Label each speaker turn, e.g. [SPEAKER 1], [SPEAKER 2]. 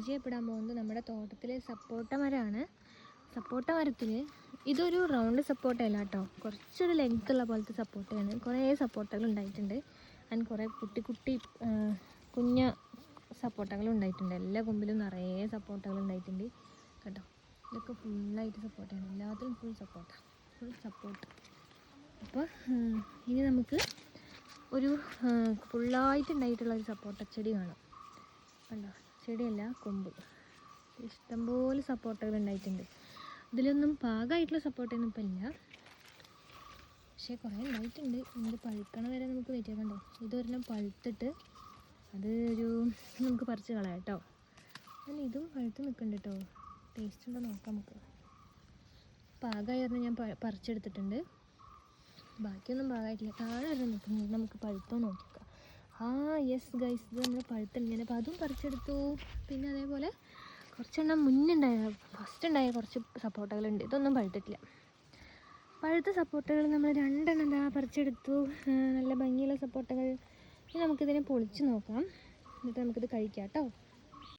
[SPEAKER 1] പരിചയപ്പെടാൻ പോകുന്നത് നമ്മുടെ തോട്ടത്തിലെ സപ്പോട്ട മരമാണ്. സപ്പോട്ട മരത്തിൽ ഇതൊരു റൗണ്ട് സപ്പോട്ടയല്ല കേട്ടോ, കുറച്ചൊരു ലെങ്ത്തുള്ള പോലത്തെ സപ്പോട്ടയാണ്. കുറേ സപ്പോട്ടകൾ ഉണ്ടായിട്ടുണ്ട്. അതിന് കുറേ കുട്ടി കുഞ്ഞ സപ്പോട്ടകൾ ഉണ്ടായിട്ടുണ്ട്. എല്ലാ കൊമ്പിലും നിറയെ സപ്പോട്ടകൾ ഉണ്ടായിട്ടുണ്ട് കേട്ടോ. ഇതൊക്കെ ഫുള്ളായിട്ട് സപ്പോട്ടയാണ്, എല്ലാത്തിലും ഫുൾ സപ്പോർട്ട്. അപ്പോൾ ഇനി നമുക്ക് ഒരു ഫുള്ളായിട്ടുണ്ടായിട്ടുള്ള ഒരു സപ്പോട്ട ചെടി കാണാം. കണ്ടോ, ചെടിയല്ല, കൊമ്പ്. ഇഷ്ടംപോലെ സപ്പോട്ടകൾ ഉണ്ടായിട്ടുണ്ട്. ഇതിലൊന്നും പാകമായിട്ടുള്ള സപ്പോർട്ടൊന്നും ഇപ്പം ഇല്ല, പക്ഷേ കുറേ ഉണ്ടായിട്ടുണ്ട്. ഇത് പഴുക്കണ വരെ നമുക്ക് വെയിറ്റ് ചെയ്യാം. കണ്ടോ, ഇതൊരെണ്ണം പഴുത്തിട്ട് അത് നമുക്ക് പറിച്ച് കളയാം കേട്ടോ. അല്ല, ഇതും പഴുത്ത് നിൽക്കുന്നുണ്ട് കേട്ടോ. ടേസ്റ്റ് ഉണ്ടോ നോക്കാം നമുക്ക്. പാകമായിരുന്നു, ഞാൻ പറിച്ചെടുത്തിട്ടുണ്ട്. ബാക്കിയൊന്നും പാകമായിട്ടില്ല. താഴെ വരെ നിൽക്കുന്നത് നമുക്ക് പഴുത്തോ നോക്കാം. യെസ് ഗൈസ്, ഇത് നമ്മൾ പഴുത്തുണ്ട്. അപ്പോൾ അതും പറിച്ചെടുത്തു. പിന്നെ അതേപോലെ കുറച്ചെണ്ണം ഫസ്റ്റ് ഉണ്ടായ കുറച്ച് സപ്പോട്ടകളുണ്ട്. ഇതൊന്നും പഴുത്തിട്ടില്ല. പഴുത്ത സപ്പോട്ടകൾ നമ്മൾ 2 എണ്ണം പറിച്ചെടുത്തു. നല്ല ഭംഗിയുള്ള സപ്പോട്ടകൾ. ഇനി നമുക്കിതിനെ പൊളിച്ച് നോക്കാം, എന്നിട്ട് നമുക്കിത് കഴിക്കാം കേട്ടോ.